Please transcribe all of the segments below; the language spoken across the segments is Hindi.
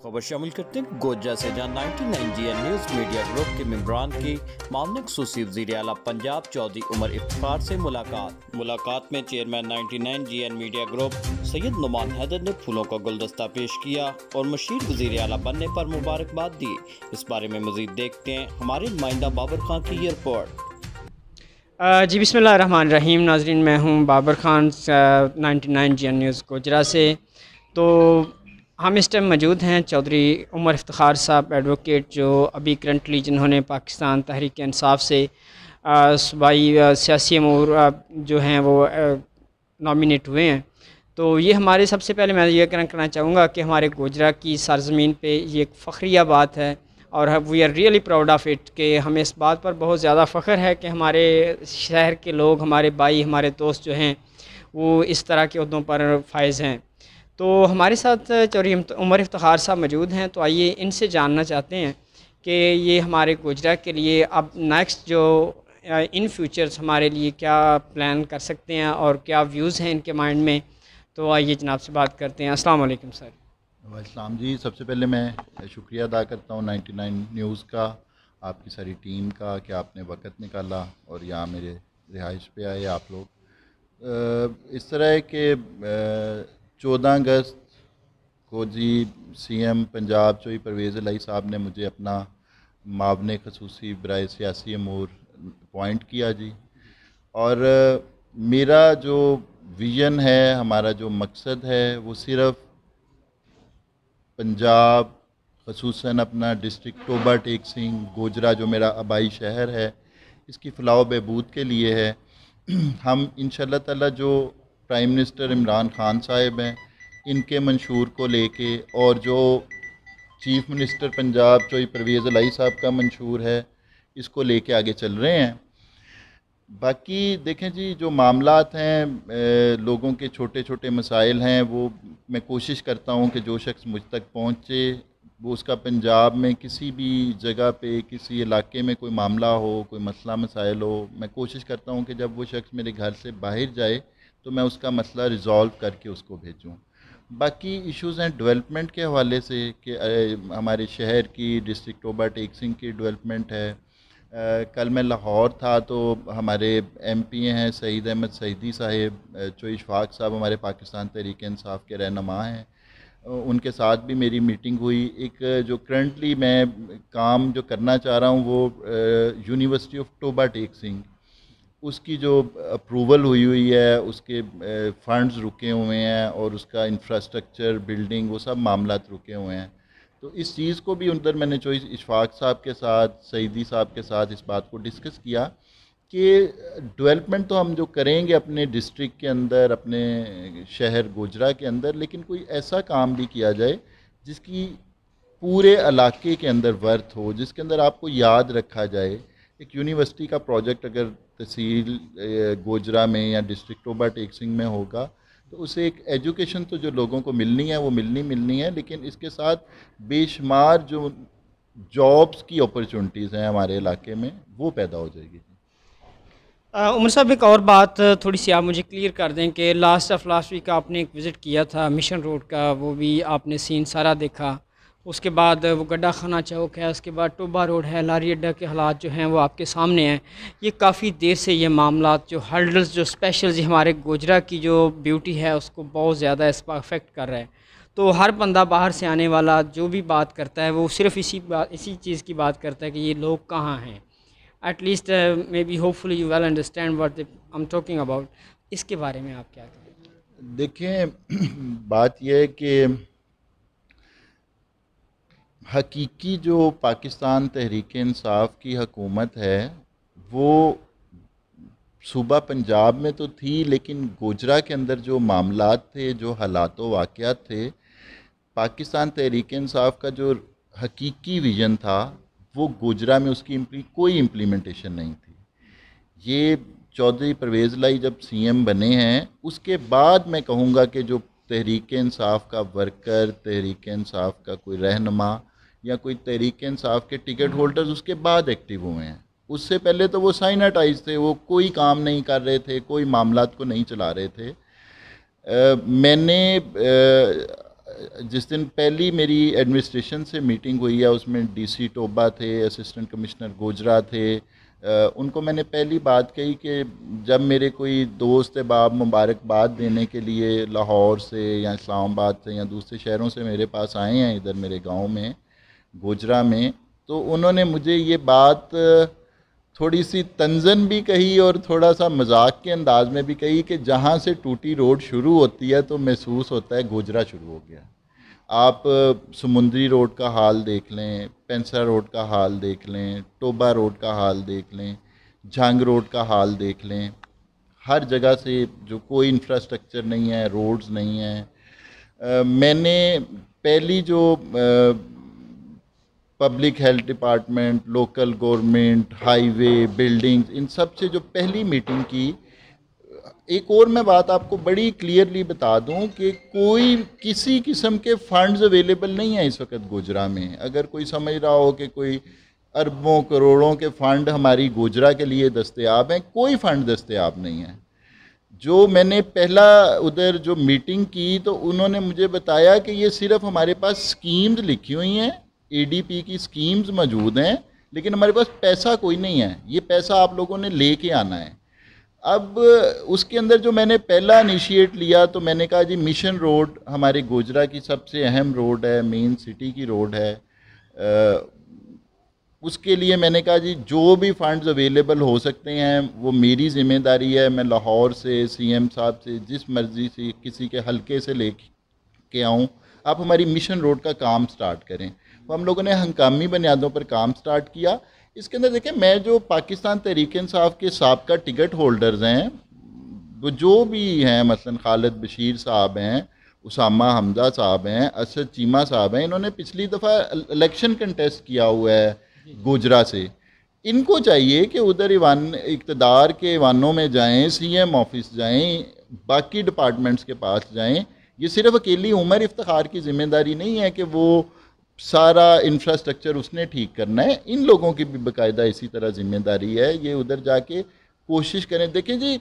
खबर शामिल करते हैं गोजा से, जहाँ 99 GN न्यूज़ मीडिया ग्रुप के मेंबरान की मामले खसूसी वज़ीर आला पंजाब चौधरी उमर इफ्तिखार से मुलाकात में chairman 99 GN media group Syed Numan Haider ने फूलों का गुलदस्ता पेश किया और मशीर वज़ीर आला बनने पर मुबारकबाद दी। इस बारे में मज़ीद देखते हैं हमारे नुमाइंदा बाबर खान की ये रिपोर्ट। जी बिस्मिल्लाहिर्रहमानिर्रहीम। नाज़रीन, मैं हूँ बाबर खान 99 GN न्यूज़ गोजरा से। तो हम इस टाइम मौजूद हैं चौधरी उमर इफ्तिखार साहब एडवोकेट, जो अभी करंटली जिन्होंने पाकिस्तान तहरीक इंसाफ से सूबाई सियासी अमूर जो हैं वो नॉमिनेट हुए हैं। तो ये हमारे सबसे पहले मैं ये कहना चाहूँगा कि हमारे गोजरा की सरज़मीन पे ये एक फ़ख्रिया बात है और we are really proud of it कि हमें इस बात पर बहुत ज़्यादा फ़ख्र है कि हमारे शहर के लोग, हमारे भाई, हमारे दोस्त जो हैं वो इस तरह के ओहदों पर फायज़ हैं। तो हमारे साथ चौधरी उमर इफ्तिखार साहब मौजूद हैं। तो आइए इनसे जानना चाहते हैं कि ये हमारे गोजरा के लिए अब नेक्स्ट जो इन फ्यूचर्स हमारे लिए क्या प्लान कर सकते हैं और क्या व्यूज़ हैं इनके माइंड में। तो आइए जनाब से बात करते हैं। अस्सलाम वालेकुम सर। वालेकुम जी। सबसे पहले मैं शुक्रिया अदा करता हूँ 99 न्यूज़ का, आपकी सारी टीम का कि आपने वक्त निकाला और यहाँ मेरे रिहाइश पे आए आप लोग। इस तरह है कि 14 अगस्त को जी CM पंजाब चौधरी परवेज़ इलाही साहब ने मुझे अपना मावने खसूसी बराए सियासी अमूर अपॉइंट किया जी। और मेरा जो विज़न है, हमारा जो मकसद है, वो सिर्फ़ पंजाब खसूसन अपना डिस्ट्रिक्ट टोबा टेक सिंह गोजरा जो मेरा आबाई शहर है, इसकी फ़लाह बहबूद के लिए है। हम इंशाअल्लाह ताला जो प्राइम मिनिस्टर इमरान खान साहब हैं, इनके मंशूर को लेके और जो चीफ़ मिनिस्टर पंजाब चौधरी परवेज़ इलाही साहब का मंशूर है, इसको लेके आगे चल रहे हैं। बाकी देखें जी, जो मामलात हैं, लोगों के छोटे छोटे मसाइल हैं, वो मैं कोशिश करता हूँ कि जो शख्स मुझ तक पहुँचे वो उसका पंजाब में किसी भी जगह पे, किसी इलाके में कोई मामला हो, कोई मसला मसाइल हो, मैं कोशिश करता हूँ कि जब वो शख्स मेरे घर से बाहर जाए तो मैं उसका मसला रिज़ॉल्व करके उसको भेजूँ। बाकी इश्यूज़ हैं डेवलपमेंट के हवाले से कि हमारे शहर की डिस्ट्रिक्ट टोबा टेक सिंह की डेवलपमेंट है। कल मैं लाहौर था तो हमारे MP हैं सईद अहमद सईदी साहब, चौधरी इशफाक साहब हमारे पाकिस्तान तहरीक इंसाफ के रहनुमा हैं, उनके साथ भी मेरी मीटिंग हुई। एक जो करंटली मैं काम जो करना चाह रहा हूँ वो यूनिवर्सिटी ऑफ टोबा टेक सिंह, उसकी जो अप्रूवल हुई है, उसके फंड्स रुके हुए हैं और उसका इंफ्रास्ट्रक्चर, बिल्डिंग, वो सब मामलात रुके हुए हैं। तो इस चीज़ को भी उधर मैंने चौधरी इशफाक साहब के साथ, सईदी साहब के साथ इस बात को डिस्कस किया कि डेवलपमेंट तो हम जो करेंगे अपने डिस्ट्रिक्ट के अंदर, अपने शहर गोजरा के अंदर, लेकिन कोई ऐसा काम भी किया जाए जिसकी पूरे इलाके के अंदर वर्थ हो, जिसके अंदर आपको याद रखा जाए। एक यूनिवर्सिटी का प्रोजेक्ट अगर तहसील गोजरा में या डिस्ट्रिक्ट टोबा टेक सिंह में होगा तो उसे एक एजुकेशन तो जो लोगों को मिलनी है वो मिलनी है, लेकिन इसके साथ बेशुमार जो जॉब्स की अपॉर्चुनिटीज़ हैं हमारे इलाके में वो पैदा हो जाएगी। उमर साहब, एक और बात थोड़ी सी आप मुझे क्लियर कर दें कि लास्ट वीक आपने एक विज़िट किया था मिशन रोड का, वो भी आपने सीन सारा देखा। उसके बाद वो गड्ढा खाना चौक है, उसके बाद टोबा रोड है, लारी अड्डा के हालात जो हैं वो आपके सामने हैं। ये काफ़ी देर से ये मामलात जो हर्डल्स जो स्पेशल जी हमारे गोजरा की जो ब्यूटी है उसको बहुत ज़्यादा इस पर अफेक्ट कर रहा है। तो हर बंदा बाहर से आने वाला जो भी बात करता है वो सिर्फ इसी चीज़ की बात करता है कि ये लोग कहाँ हैं। At least may be hopefully you well understand what I am talking about. इसके बारे में आप क्या कहें? देखें, बात यह है कि हकीकी जो पाकिस्तान तहरीक इंसाफ की हुकूमत है वो सूबा पंजाब में तो थी, लेकिन गोजरा के अंदर जो मामलात थे, जो हालात व वाक़यात थे, पाकिस्तान तहरीक इंसाफ का जो हकीकी विज़न था वो गोजरा में उसकी कोई इम्प्लीमेंटेशन नहीं थी। ये चौधरी परवेज़ इलाही जब CM बने हैं उसके बाद मैं कहूँगा कि जो तहरीक इंसाफ का वर्कर, तहरीक इंसाफ का कोई रहनुमा या कोई तहरीक इंसाफ के टिकट होल्डर्स उसके बाद एक्टिव हुए हैं। उससे पहले तो वो साइनाटाइज थे, वो कोई काम नहीं कर रहे थे, कोई मामलात को नहीं चला रहे थे। मैंने जिस दिन पहली मेरी एडमिनिस्ट्रेशन से मीटिंग हुई है उसमें डीसी टोबा थे, असिस्टेंट कमिश्नर गोजरा थे। उनको मैंने पहली बात कही कि जब मेरे कोई दोस्त बाब मुबारकबाद देने के लिए लाहौर से या इस्लामाबाद से या दूसरे शहरों से मेरे पास आए हैं इधर मेरे गांव में गोजरा में, तो उन्होंने मुझे ये बात थोड़ी सी तंजन भी कही और थोड़ा सा मजाक के अंदाज में भी कही कि जहाँ से टूटी रोड शुरू होती है तो महसूस होता है गोजरा शुरू हो गया। आप समुंदरी रोड का हाल देख लें, पेंसा रोड का हाल देख लें, टोबा रोड का हाल देख लें, झांग रोड का हाल देख लें, हर जगह से जो कोई इंफ्रास्ट्रक्चर नहीं है, रोड्स नहीं है। मैंने पहली जो public health department, local government, highway, buildings, इन सब से जो पहली मीटिंग की, एक और मैं बात आपको बड़ी क्लियरली बता दूं कि कोई किसी किस्म के फंड्स अवेलेबल नहीं है इस वक्त गोजरा में। अगर कोई समझ रहा हो कि कोई अरबों करोड़ों के फ़ंड हमारी गोजरा के लिए दस्तयाब हैं, कोई फ़ंड दस्तयाब नहीं है। जो मैंने पहला उधर जो मीटिंग की तो उन्होंने मुझे बताया कि ये सिर्फ हमारे पास स्कीम्स लिखी हुई हैं, ADP की स्कीम्स मौजूद हैं, लेकिन हमारे पास पैसा कोई नहीं है, ये पैसा आप लोगों ने लेके आना है। अब उसके अंदर जो मैंने पहला इनिशिएट लिया तो मैंने कहा जी मिशन रोड हमारे गोजरा की सबसे अहम रोड है, मेन सिटी की रोड है। उसके लिए मैंने कहा जी जो भी फंड्स अवेलेबल हो सकते हैं वो मेरी ज़िम्मेदारी है। मैं लाहौर से CM साहब से जिस मर्ज़ी से किसी के हलके से ले के आऊँ, आप हमारी मिशन रोड का काम स्टार्ट करें। तो हम लोगों ने हंगामी बुनियादों पर काम स्टार्ट किया। इसके अंदर देखें, मैं जो पाकिस्तान तहरीक इंसाफ के साबका टिकट होल्डर्स हैं, वो जो भी हैं, मसलन खालिद बशीर साहब हैं, उसामा हमजा साहब हैं, असद चीमा साहब हैं, इन्होंने पिछली दफ़ा इलेक्शन कंटेस्ट किया हुआ है गोजरा से। इनको चाहिए कि उधर इक़्तिदार के ईवानों में जाएं, CM ऑफिस जाएं, बाकी डिपार्टमेंट्स के पास जाएं। ये सिर्फ अकेली उमर इफ्तिखार की ज़िम्मेदारी नहीं है कि वो सारा इंफ्रास्ट्रक्चर उसने ठीक करना है, इन लोगों की भी बाकायदा इसी तरह ज़िम्मेदारी है। ये उधर जाके कोशिश करें। देखें जी,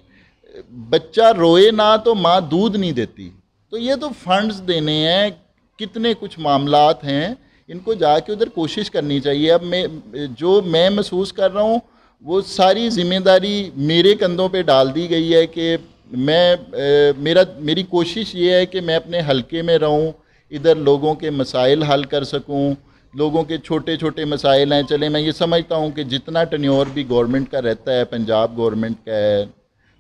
बच्चा रोए ना तो माँ दूध नहीं देती, तो ये तो फंड्स देने हैं, कितने कुछ मामलात हैं, इनको जाके उधर कोशिश करनी चाहिए। अब मैं महसूस कर रहा हूँ वो सारी ज़िम्मेदारी मेरे कंधों पे डाल दी गई है कि मेरी कोशिश ये है कि मैं अपने हलके में रहूँ, इधर लोगों के मसाइल हल कर सकूं। लोगों के छोटे छोटे मसाइल हैं, चले मैं ये समझता हूं कि जितना टन्योर भी गवर्नमेंट का रहता है, पंजाब गवर्नमेंट का है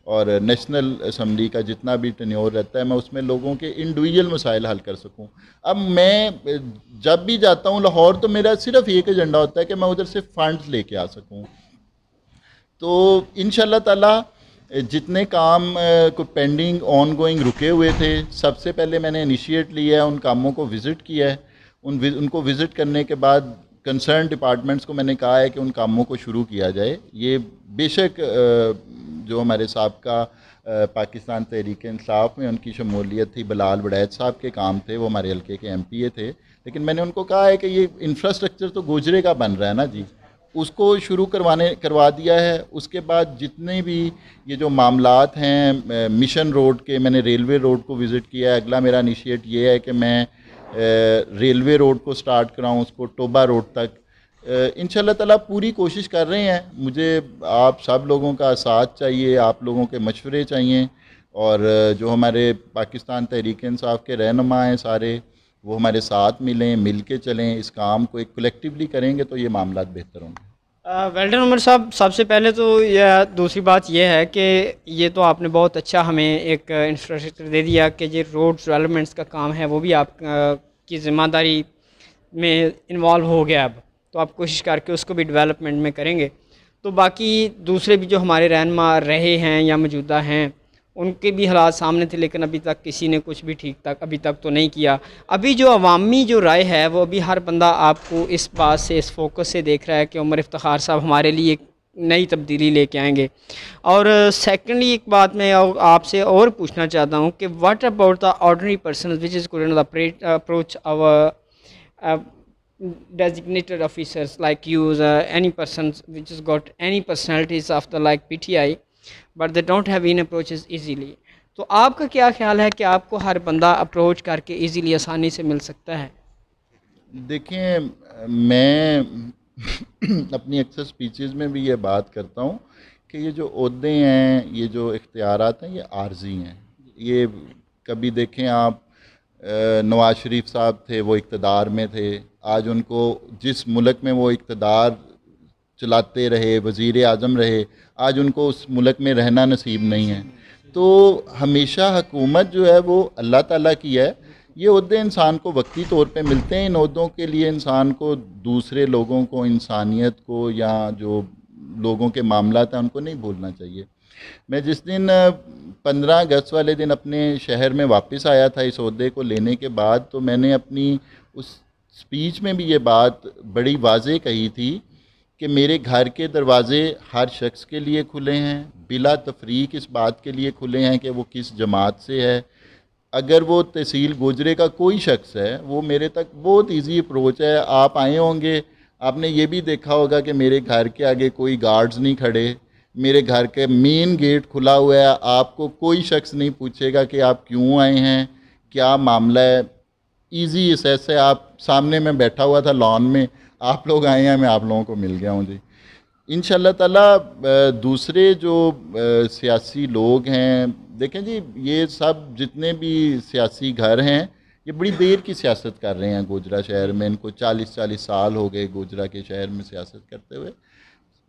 और नेशनल असम्बली का जितना भी टन्योर रहता है, मैं उसमें लोगों के इंडिविजुअल मसाइल हल कर सकूं। अब मैं जब भी जाता हूं लाहौर तो मेरा सिर्फ एक एजेंडा होता है कि मैं उधर से फ़ंड्स लेके आ सकूँ। तो इंशाअल्लाह ताला जितने काम को पेंडिंग ऑन गोइंग रुके हुए थे, सबसे पहले मैंने इनिशिएट लिया है, उन कामों को विज़िट किया है। उनको विज़िट करने के बाद कंसर्न डिपार्टमेंट्स को मैंने कहा है कि उन कामों को शुरू किया जाए। ये बेशक जो हमारे साबका पाकिस्तान तहरीक इंसाफ में उनकी शमूलियत थी, बिलाल वड़ैत साहब के काम थे, वो हमारे हल्के के MPA थे, लेकिन मैंने उनको कहा है कि ये इंफ्रास्ट्रक्चर तो गोजरे का बन रहा है ना जी, उसको शुरू करवा दिया है। उसके बाद जितने भी ये जो मामलात हैं मिशन रोड के, मैंने रेलवे रोड को विज़िट किया है। अगला मेरा इनिशिएट ये है कि मैं रेलवे रोड को स्टार्ट कराऊँ, उसको टोबा रोड तक। इंशाल्लाह ताला पूरी कोशिश कर रहे हैं। मुझे आप सब लोगों का साथ चाहिए, आप लोगों के मशवरे चाहिए, और जो हमारे पाकिस्तान तहरीक इंसाफ के रहनुमा हैं सारे, वो हमारे साथ मिलें, मिल के चलें, इस काम को एक कलेक्टिवली करेंगे तो ये मामला बेहतर होंगे। वेल्डन उमर साहब, सबसे पहले तो यह दूसरी बात यह है कि ये तो आपने बहुत अच्छा हमें एक इंफ्रास्ट्रक्चर दे दिया कि ये रोड डेवलपमेंट्स का काम है वो भी आप की ज़िम्मेदारी में इन्वॉल्व हो गया। अब तो आप कोशिश करके उसको भी डेवलपमेंट में करेंगे। तो बाकी दूसरे भी जो हमारे रहनुमा रहे हैं या मौजूदा हैं, उनके भी हालात सामने थे, लेकिन अभी तक किसी ने कुछ भी ठीक तक अभी तक तो नहीं किया। अभी जो अवामी जो राय है वो अभी हर बंदा आपको इस बात से, इस फोकस से देख रहा है कि उमर इफ्तिखार साहब हमारे लिए एक नई तब्दीली लेके आएंगे। और सेकेंडली एक बात मैं आपसे और पूछना चाहता हूँ कि what about the ordinary person which is couldn't approach our designated officers like you, any persons which has got any personalities of the like PTI, but they don't have any approaches easily. तो आपका क्या ख्याल है कि आपको हर बंदा अप्रोच करके इजीली आसानी से मिल सकता है? देखें, मैं अपनी अक्सर स्पीचेस में भी ये बात करता हूँ कि ये जो ओहदे हैं, ये जो इख्तियारात हैं, ये आर्जी हैं। ये कभी देखें आप, नवाज शरीफ साहब थे, वो इक़्तिदार में थे, आज उनको जिस मुल्क में वो इक़्तिदार चलाते रहे, वज़ीर आज़म रहे, आज उनको उस मुल्क में रहना नसीब नहीं है। तो हमेशा हुकूमत जो है वो अल्लाह ताला की है। ये ओहदे इंसान को वक्ती तौर पे मिलते हैं। इन ओहदों के लिए इंसान को दूसरे लोगों को, इंसानियत को, या जो लोगों के मामलात हैं उनको नहीं भूलना चाहिए। मैं जिस दिन 15 अगस्त वाले दिन अपने शहर में वापस आया था इस ओहदे को लेने के बाद, तो मैंने अपनी उस स्पीच में भी ये बात बड़ी वाज़ेह कही थी कि मेरे घर के दरवाज़े हर शख्स के लिए खुले हैं, बिला तफरीक इस बात के लिए खुले हैं कि वो किस जमात से है। अगर वो तहसील गोजरे का कोई शख्स है, वो मेरे तक बहुत इजी अप्रोच है। आप आए होंगे, आपने ये भी देखा होगा कि मेरे घर के आगे कोई गार्ड्स नहीं खड़े, मेरे घर के मेन गेट खुला हुआ है। आपको कोई शख्स नहीं पूछेगा कि आप क्यों आए हैं, क्या मामला है। ईजी एसेस है। आप सामने में बैठा हुआ था लॉन में, आप लोग आए हैं, मैं आप लोगों को मिल गया हूँ जी। इंशाल्लाह ताला दूसरे जो सियासी लोग हैं, देखें जी, ये सब जितने भी सियासी घर हैं, ये बड़ी देर की सियासत कर रहे हैं गोजरा शहर में। इनको 40-40 साल हो गए गोजरा के शहर में सियासत करते हुए।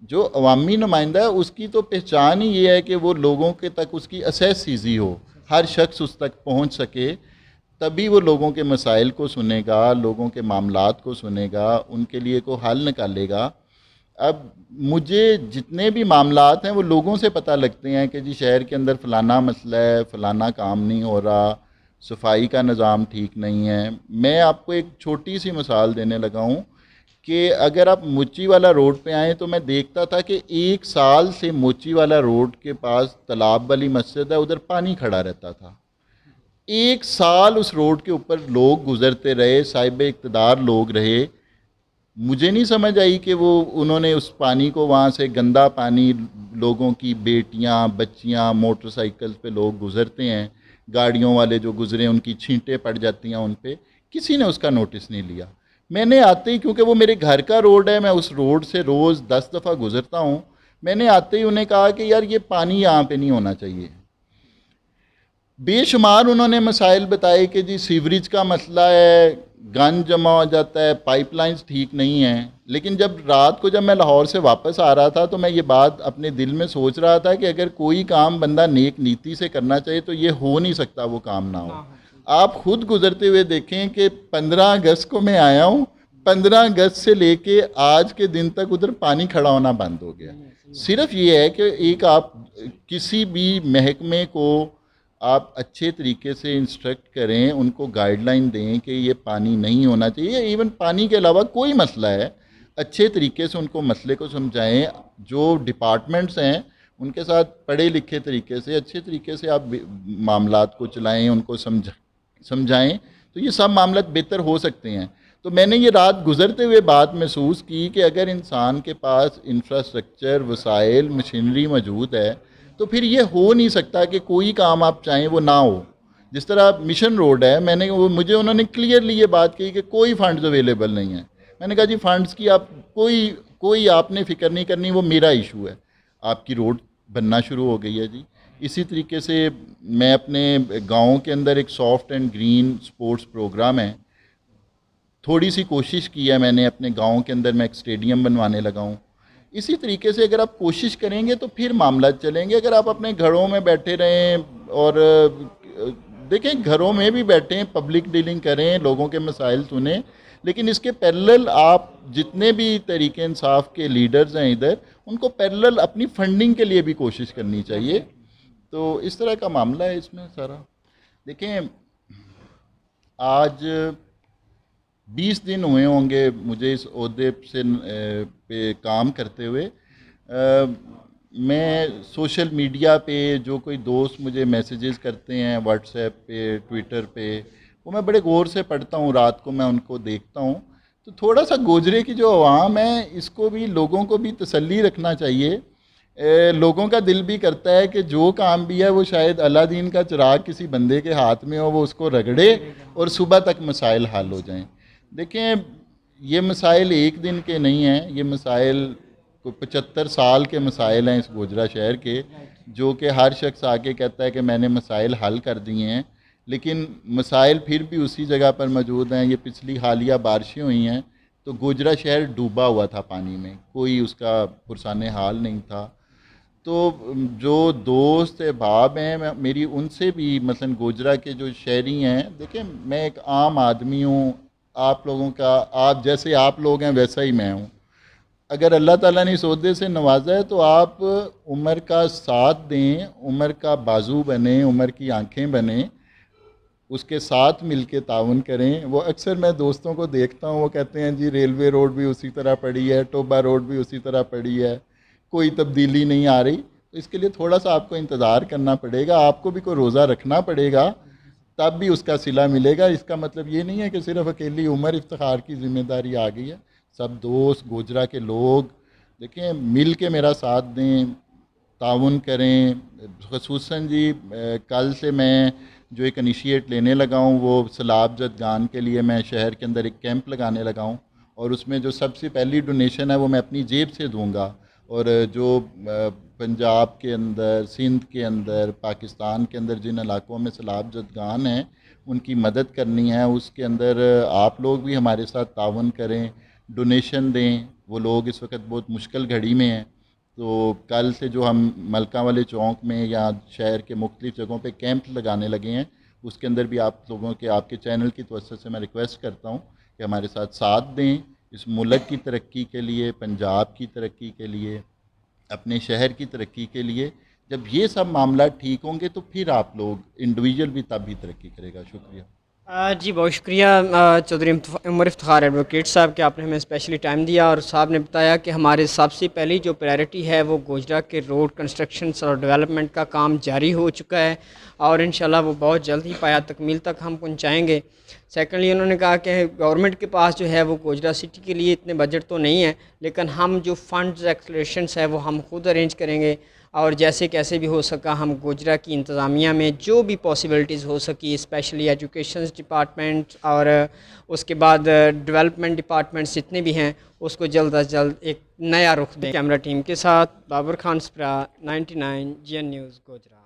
जो अवामी नुमाइंदा है उसकी तो पहचान ही ये है कि वो लोगों के तक उसकी असेस ईजी हो, हर शख्स उस तक पहुँच सके, तभी वो लोगों के मसाइल को सुनेगा, लोगों के मामलात को सुनेगा, उनके लिए को हल निकालेगा। अब मुझे जितने भी मामलात हैं वो लोगों से पता लगते हैं कि जी शहर के अंदर फ़लाना मसला है, फ़लाना काम नहीं हो रहा, सफाई का निज़ाम ठीक नहीं है। मैं आपको एक छोटी सी मिसाल देने लगा हूँ कि अगर आप मोची वाला रोड पे आएँ तो मैं देखता था कि 1 साल से मोची वाला रोड के पास तालाब वाली मस्जिद है, उधर पानी खड़ा रहता था। 1 साल उस रोड के ऊपर लोग गुज़रते रहे, साहिब इक़्तिदार लोग रहे। मुझे नहीं समझ आई कि वो उन्होंने उस पानी को, वहाँ से गंदा पानी, लोगों की बेटियाँ, बच्चियाँ, मोटरसाइकिल पे लोग गुज़रते हैं, गाड़ियों वाले जो गुज़रे उनकी छींटें पड़ जाती हैं उन पे, किसी ने उसका नोटिस नहीं लिया। मैंने आते ही, क्योंकि वो मेरे घर का रोड है, मैं उस रोड से रोज़ 10 दफ़ा गुज़रता हूँ, मैंने आते ही उन्हें कहा कि यार ये पानी यहाँ पे नहीं होना चाहिए। बेशुमार उन्होंने मसाइल बताए कि जी सीवरेज का मसला है, गंद जमा हो जाता है, पाइपलाइंस ठीक नहीं है। लेकिन रात को जब मैं लाहौर से वापस आ रहा था तो मैं ये बात अपने दिल में सोच रहा था कि अगर कोई काम बंदा नेक नीति से करना चाहिए तो ये हो नहीं सकता वो काम ना हो। आप खुद गुजरते हुए देखें कि 15 अगस्त को मैं आया हूँ, 15 अगस्त से लेके आज के दिन तक उधर पानी खड़ा होना बंद हो गया। सिर्फ ये है कि एक आप किसी भी महकमे को आप अच्छे तरीके से इंस्ट्रक्ट करें, उनको गाइडलाइन दें कि ये पानी नहीं होना चाहिए। इवन पानी के अलावा कोई मसला है, अच्छे तरीके से उनको मसले को समझाएं। जो डिपार्टमेंट्स हैं उनके साथ पढ़े लिखे तरीके से, अच्छे तरीके से आप मामलात को चलाएं, उनको समझाएं, तो ये सब मामला बेहतर हो सकते हैं। तो मैंने ये रात गुजरते हुए बात महसूस की कि अगर इंसान के पास इंफ्रास्ट्रक्चर, वसाइल, मशीनरी मौजूद है तो फिर ये हो नहीं सकता कि कोई काम आप चाहें वो ना हो। जिस तरह मिशन रोड है, मुझे उन्होंने क्लियरली ये बात कही कि कोई फंड्स अवेलेबल नहीं है। मैंने कहा जी फंड्स की आप कोई आपने फ़िक्र नहीं करनी, वो मेरा इशू है। आपकी रोड बनना शुरू हो गई है जी। इसी तरीके से मैं अपने गाँव के अंदर एक soft and green sports programme है, थोड़ी सी कोशिश की है मैंने अपने गाँव के अंदर, मैं एक स्टेडियम बनवाने लगा हूँ। इसी तरीके से अगर आप कोशिश करेंगे तो फिर मामला चलेंगे। अगर आप अपने घरों में बैठे रहें और देखें, घरों में भी बैठें, पब्लिक डीलिंग करें, लोगों के मसाइल सुनें, लेकिन इसके पैरेलल आप जितने भी तरीके इंसाफ के लीडर्स हैं इधर, उनको पैरेलल अपनी फंडिंग के लिए भी कोशिश करनी चाहिए। तो इस तरह का मामला है इसमें सारा। देखें, आज 20 दिन हुए होंगे मुझे इस ओहदे से पे काम करते हुए। मैं सोशल मीडिया पे जो कोई दोस्त मुझे मैसेजेस करते हैं व्हाट्सएप पे, ट्विटर पे, वो मैं बड़े गौर से पढ़ता हूँ, रात को मैं उनको देखता हूँ। तो थोड़ा सा गोजरे की जो अवाम है, इसको भी, लोगों को भी तसल्ली रखना चाहिए लोगों का दिल भी करता है कि जो काम भी है वो शायद अलादीन का चिराग किसी बंदे के हाथ में हो, वो उसको रगड़े और सुबह तक मसाइल हल हो जाएं। देखें, ये मसाइल एक दिन के नहीं हैं, ये मसाइल 75 साल के मसाइल हैं इस गोजरा शहर के, जो कि हर शख्स आके कहता है कि मैंने मसाइल हल कर दिए हैं, लेकिन मसाइल फिर भी उसी जगह पर मौजूद हैं। ये पिछली हालिया बारिशें हुई हैं तो गोजरा शहर डूबा हुआ था पानी में, कोई उसका पुरसान हाल नहीं था। तो जो दोस्त अहबाब हैं मेरी, उनसे भी मसलन गोजरा के जो शहरी हैं, देखें मैं एक आम आदमी हूँ, आप लोगों का, आप जैसे आप लोग हैं वैसा ही मैं हूँ। अगर अल्लाह ताला ने इस ओहदे से नवाजा है तो आप उम्र का साथ दें, उम्र का बाजू बने, उम्र की आंखें बने, उसके साथ मिल के ताउन करें। वो अक्सर मैं दोस्तों को देखता हूँ, वो कहते हैं जी रेलवे रोड भी उसी तरह पड़ी है, टोबा रोड भी उसी तरह पड़ी है, कोई तब्दीली नहीं आ रही। तो इसके लिए थोड़ा सा आपको इंतज़ार करना पड़ेगा, आपको भी कोई रोज़ा रखना पड़ेगा, तब भी उसका सिला मिलेगा। इसका मतलब ये नहीं है कि सिर्फ अकेली उमर इफ्तिखार की ज़िम्मेदारी आ गई है। सब दोस्त गोजरा के लोग देखें मिल के मेरा साथ दें, ताउन करें। ख़ुसूसन जी कल से मैं जो एक इनिशिएट लेने लगा हूँ वो सैलाब ज़दगान के लिए मैं शहर के अंदर एक कैंप लगाने लगा हूँ, और उसमें जो सबसे पहली डोनेशन है वो मैं अपनी जेब से दूँगा। और जो पंजाब के अंदर, सिंध के अंदर, पाकिस्तान के अंदर जिन इलाकों में सैलाब ज़दगान हैं उनकी मदद करनी है, उसके अंदर आप लोग भी हमारे साथ ताउन करें, डोनेशन दें। वो लोग इस वक्त बहुत मुश्किल घड़ी में हैं। तो कल से जो हम मलका वाले चौक में या शहर के मुख्तलिफ़ जगहों पे कैंप लगाने लगे हैं, उसके अंदर भी आप लोगों के, आपके चैनल की तवज्जो से मैं रिक्वेस्ट करता हूँ कि हमारे साथ दें इस मुल्क की तरक्की के लिए, पंजाब की तरक्की के लिए, अपने शहर की तरक्की के लिए। जब ये सब मामला ठीक होंगे तो फिर आप लोग इंडिविजुअल भी तब भी तरक्की करेगा। शुक्रिया। जी बहुत शुक्रिया चौधरी उमर इफ्तिखार एडवोकेट साहब कि आपने हमें स्पेशली टाइम दिया, और साहब ने बताया कि हमारे सबसे पहली जो प्रायोरिटी है वो गोजरा के रोड कंस्ट्रक्शन और डेवलपमेंट का काम जारी हो चुका है, और इंशाल्लाह वो बहुत जल्द ही पाया तकमील तक हम पहुँचाएँगे। सेकेंडली उन्होंने कहा कि गवर्नमेंट के पास जो है वो गोजरा सिटी के लिए इतने बजट तो नहीं है, लेकिन हम जो फंड्स एक्सलेशंस है वो हम खुद अरेंज करेंगे, और जैसे कैसे भी हो सका हम गोजरा की इंतज़ामिया में जो भी पॉसिबिलिटीज़ हो सकी, स्पेशली एजुकेशन डिपार्टमेंट और उसके बाद डेवलपमेंट डिपार्टमेंट्स जितने भी हैं, उसको जल्द अज जल्द एक नया रुख दें। कैमरा टीम के साथ बाबर खान सप्रा, 99 GN न्यूज़ गोजरा।